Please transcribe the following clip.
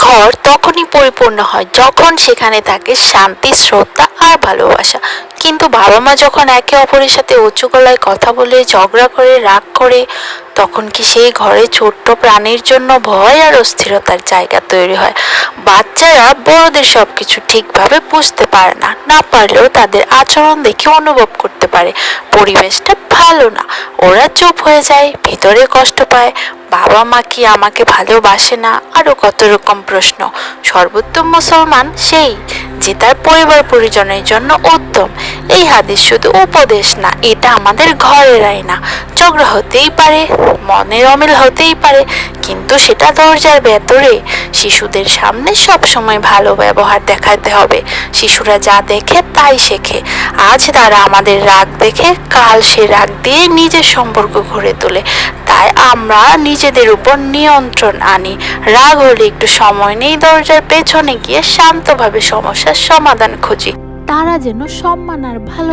ঘর তখনই পরিপূর্ণ হয় যখন সেখানে থাকে শান্তি, শ্রদ্ধা আর ভালোবাসা। কিন্তু বাবা মা যখন একে অপরের সাথে উঁচু গলায় কথা বলে, ঝগড়া করে, রাগ করে, তখন কি সেই ঘরে ছোট্ট প্রাণীর জন্য ভয় আর অস্থিরতার জায়গা তৈরি হয়। বাচ্চারা বড়দের সবকিছু ঠিকভাবে বুঝতে পারে না, না পারলেও তাদের আচরণ দেখে অনুভব করতে পারে পরিবেশটা ভালো না। ওরা চুপ হয়ে যায়, ভিতরে কষ্ট পায়, বাবা মা কি আমাকে ভালোবাসে না, আরো কত রকম প্রশ্ন। সর্বোত্তম মুসলমান সেই যে তার পরিবার পরিজনের জন্য উত্তম। এই হাদিস শুধু উপদেশ না, এটা আমাদের ঘরের আয়না। ঝগড়া হতেই পারে, মনের অমিল হতেই পারে, কিন্তু সেটা দরজার ভেতরে। শিশুদের সামনে সব সময় ভালো ব্যবহার দেখাতে হবে। শিশুরা যা দেখে তাই শেখে। আজ তারা আমাদের রাগ দেখে, কাল সে রাগ দিয়ে নিজের সম্পর্ক গড়ে তোলে। তাই আমরা নিজেদের উপর নিয়ন্ত্রণ আনি। রাগ হলে একটু সময় নেই, দরজার পেছনে গিয়ে শান্তভাবে সমস্যার সমাধান খুঁজি। তারা যেন সম্মান আর ভালোবাসা